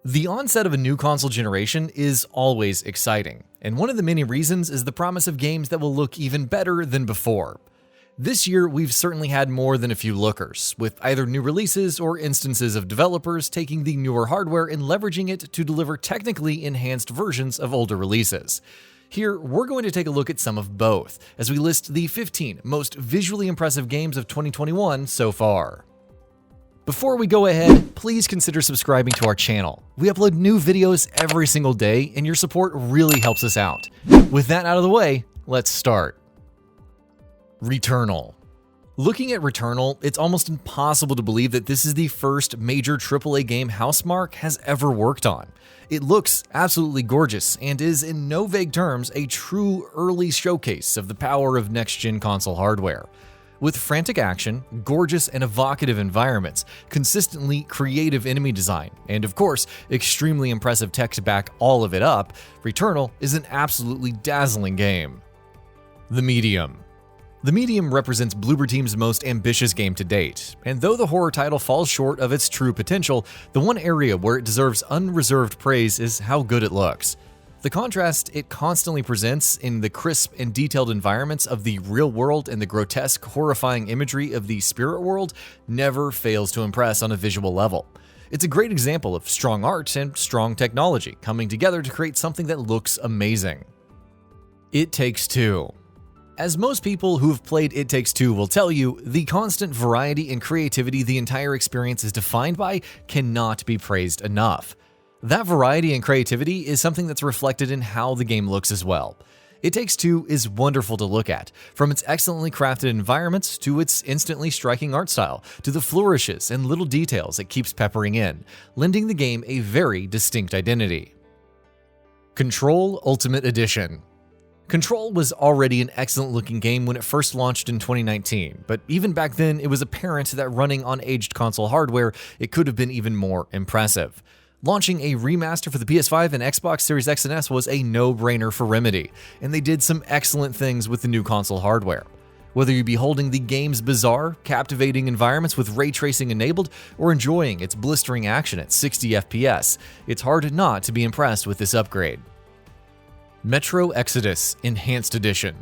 The onset of a new console generation is always exciting, and one of the many reasons is the promise of games that will look even better than before. This year, we've certainly had more than a few lookers, with either new releases or instances of developers taking the newer hardware and leveraging it to deliver technically enhanced versions of older releases. Here, we're going to take a look at some of both, as we list the 15 most visually impressive games of 2021 so far. Before we go ahead, please consider subscribing to our channel. We upload new videos every single day, and your support really helps us out. With that out of the way, let's start. RETURNAL. Looking at RETURNAL, it's almost impossible to believe that this is the first major AAA game Housemarque has ever worked on. It looks absolutely gorgeous and is, in no vague terms, a true early showcase of the power of next-gen console hardware. With frantic action, gorgeous and evocative environments, consistently creative enemy design, and of course, extremely impressive tech to back all of it up, RETURNAL is an absolutely dazzling game. The Medium. The Medium represents Bloober Team's most ambitious game to date, and though the horror title falls short of its true potential, the one area where it deserves unreserved praise is how good it looks. The contrast it constantly presents in the crisp and detailed environments of the real world and the grotesque, horrifying imagery of the spirit world never fails to impress on a visual level. It's a great example of strong art and strong technology coming together to create something that looks amazing. It Takes Two. As most people who have played It Takes Two will tell you, the constant variety and creativity the entire experience is defined by cannot be praised enough. That variety and creativity is something that's reflected in how the game looks as well. It Takes Two is wonderful to look at, from its excellently crafted environments to its instantly striking art style, to the flourishes and little details it keeps peppering in, lending the game a very distinct identity. Control Ultimate Edition. Control was already an excellent-looking game when it first launched in 2019, but even back then it was apparent that running on aged console hardware, it could have been even more impressive. Launching a remaster for the PS5 and Xbox Series X and S was a no-brainer for Remedy, and they did some excellent things with the new console hardware. Whether you be holding the game's bizarre, captivating environments with ray tracing enabled, or enjoying its blistering action at 60 FPS, it's hard not to be impressed with this upgrade. Metro Exodus Enhanced Edition.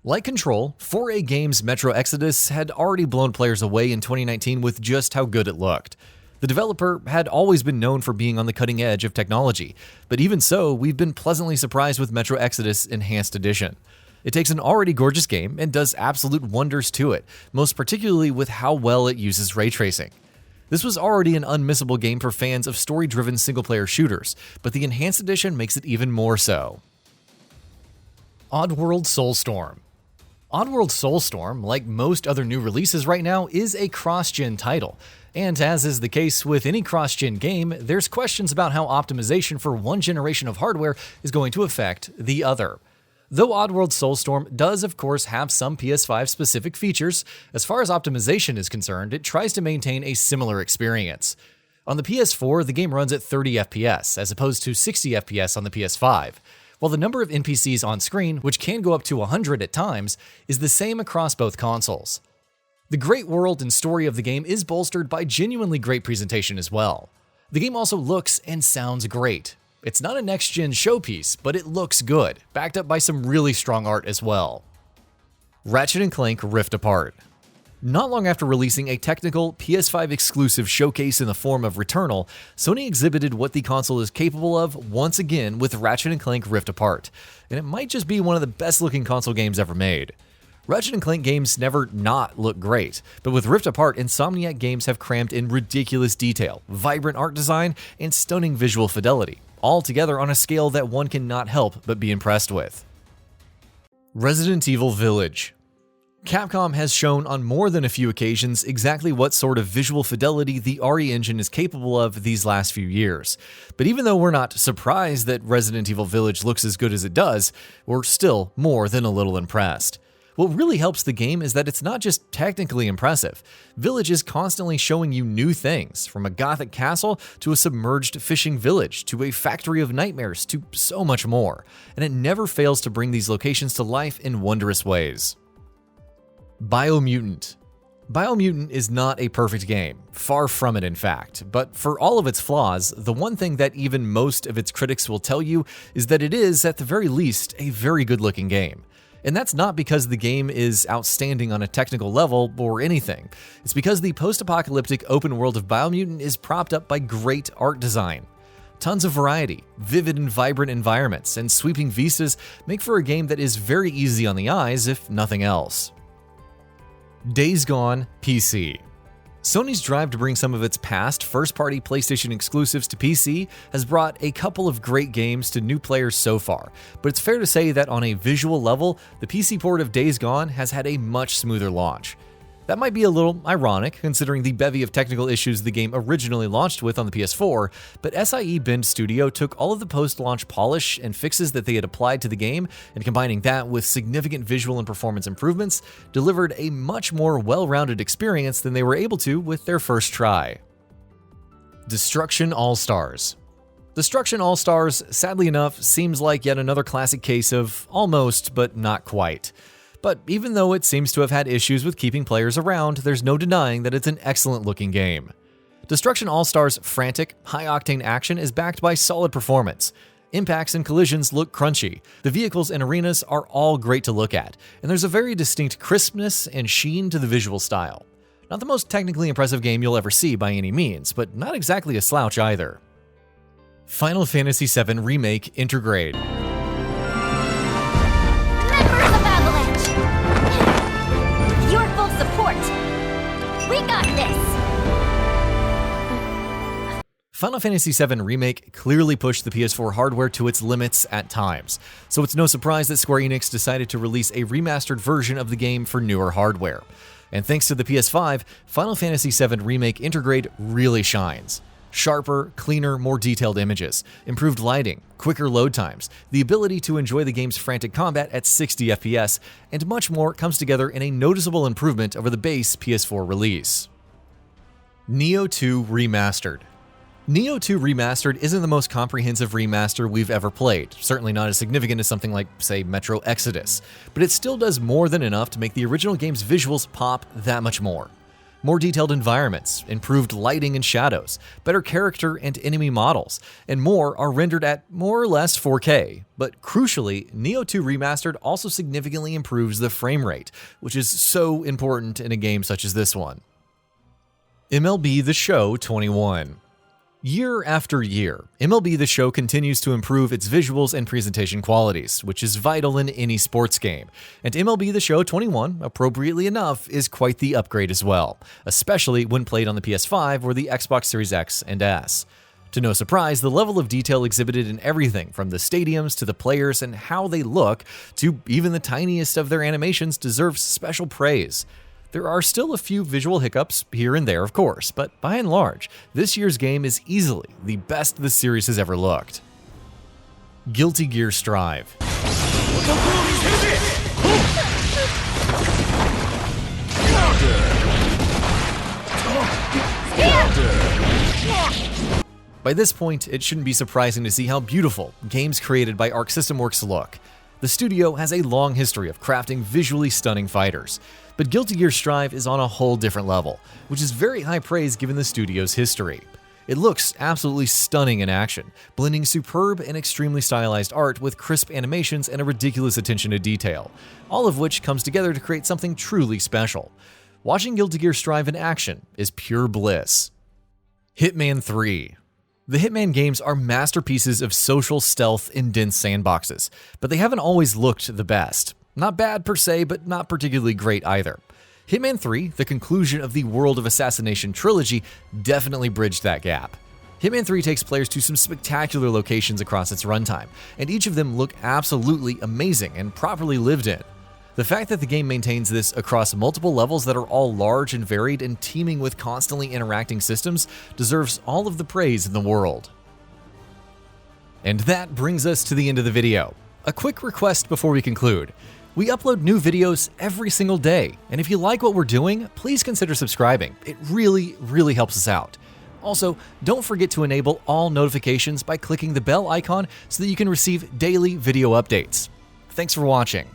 Like Control, 4A Games' Metro Exodus had already blown players away in 2019 with just how good it looked. The developer had always been known for being on the cutting edge of technology, but even so, we've been pleasantly surprised with Metro Exodus Enhanced Edition. It takes an already gorgeous game and does absolute wonders to it, most particularly with how well it uses ray tracing. This was already an unmissable game for fans of story-driven single-player shooters, but the Enhanced Edition makes it even more so. ODDWORLD SOULSTORM. ODDWORLD SOULSTORM, like most other new releases right now, is a cross-gen title, and as is the case with any cross-gen game, there's questions about how optimization for one generation of hardware is going to affect the other. Though ODDWORLD SOULSTORM does of course have some PS5 specific features, as far as optimization is concerned, it tries to maintain a similar experience. On the PS4, the game runs at 30 FPS, as opposed to 60 FPS on the PS5. While the number of NPCs on screen, which can go up to 100 at times, is the same across both consoles. The great world and story of the game is bolstered by genuinely great presentation as well. The game also looks and sounds great. It's not a next-gen showpiece, but it looks good, backed up by some really strong art as well. Ratchet & Clank Rift Apart. Not long after releasing a technical PS5 exclusive showcase in the form of RETURNAL, Sony exhibited what the console is capable of once again with Ratchet & Clank Rift Apart, and it might just be one of the best looking console games ever made. Ratchet & Clank games never not look great, but with Rift Apart, Insomniac Games have crammed in ridiculous detail, vibrant art design, and stunning visual fidelity, all together on a scale that one cannot help but be impressed with. Resident Evil Village. Capcom has shown on more than a few occasions exactly what sort of visual fidelity the RE engine is capable of these last few years. But even though we're not surprised that Resident Evil Village looks as good as it does, we're still more than a little impressed. What really helps the game is that it's not just technically impressive. Village is constantly showing you new things, from a gothic castle to a submerged fishing village to a factory of nightmares to so much more, and it never fails to bring these locations to life in wondrous ways. BIOMUTANT. BIOMUTANT is not a perfect game, far from it in fact, but for all of its flaws, the one thing that even most of its critics will tell you is that it is, at the very least, a very good-looking game. And that's not because the game is outstanding on a technical level or anything. It's because the post-apocalyptic open world of BIOMUTANT is propped up by great art design. Tons of variety, vivid and vibrant environments, and sweeping vistas make for a game that is very easy on the eyes, if nothing else. Days Gone PC. Sony's drive to bring some of its past first-party PlayStation exclusives to PC has brought a couple of great games to new players so far, but it's fair to say that on a visual level, the PC port of Days Gone has had a much smoother launch. That might be a little ironic, considering the bevy of technical issues the game originally launched with on the PS4, but SIE Bend Studio took all of the post-launch polish and fixes that they had applied to the game, and combining that with significant visual and performance improvements, delivered a much more well-rounded experience than they were able to with their first try. Destruction All-Stars. Destruction All-Stars, sadly enough, seems like yet another classic case of almost, but not quite. But even though it seems to have had issues with keeping players around, there's no denying that it's an excellent-looking game. Destruction All-Stars' frantic, high-octane action is backed by solid performance. Impacts and collisions look crunchy, the vehicles and arenas are all great to look at, and there's a very distinct crispness and sheen to the visual style. Not the most technically impressive game you'll ever see by any means, but not exactly a slouch either. Final Fantasy VII Remake INTEGRADE. We got this! Final Fantasy VII Remake clearly pushed the PS4 hardware to its limits at times, so it's no surprise that Square Enix decided to release a remastered version of the game for newer hardware. And thanks to the PS5, Final Fantasy VII Remake INTEGRADE really shines. Sharper, cleaner, more detailed images, improved lighting, quicker load times, the ability to enjoy the game's frantic combat at 60 FPS, and much more comes together in a noticeable improvement over the base PS4 release. Nioh 2 Remastered. Nioh 2 Remastered isn't the most comprehensive remaster we've ever played, certainly not as significant as something like, say, Metro Exodus, but it still does more than enough to make the original game's visuals pop that much more. More detailed environments, improved lighting and shadows, better character and enemy models, and more are rendered at more or less 4K. But crucially, Nioh 2 Remastered also significantly improves the frame rate, which is so important in a game such as this one. MLB The Show 21. Year after year, MLB The Show continues to improve its visuals and presentation qualities, which is vital in any sports game. And MLB The Show 21, appropriately enough, is quite the upgrade as well, especially when played on the PS5 or the Xbox Series X and S. To no surprise, the level of detail exhibited in everything from the stadiums to the players and how they look to even the tiniest of their animations deserves special praise. There are still a few visual hiccups here and there, of course, but by and large, this year's game is easily the best the series has ever looked. Guilty Gear Strive. By this point, it shouldn't be surprising to see how beautiful games created by Arc System Works look. The studio has a long history of crafting visually stunning fighters, but Guilty Gear Strive is on a whole different level, which is very high praise given the studio's history. It looks absolutely stunning in action, blending superb and extremely stylized art with crisp animations and a ridiculous attention to detail, all of which comes together to create something truly special. Watching Guilty Gear Strive in action is pure bliss. Hitman 3. The Hitman games are masterpieces of social stealth in dense sandboxes, but they haven't always looked the best. Not bad per se, but not particularly great either. Hitman 3, the conclusion of the World of Assassination trilogy, definitely bridged that gap. Hitman 3 takes players to some spectacular locations across its runtime, and each of them look absolutely amazing and properly lived in. The fact that the game maintains this across multiple levels that are all large and varied and teeming with constantly interacting systems deserves all of the praise in the world. And that brings us to the end of the video. A quick request before we conclude. We upload new videos every single day, and if you like what we're doing, please consider subscribing. It really helps us out. Also, don't forget to enable all notifications by clicking the bell icon so that you can receive daily video updates. Thanks for watching.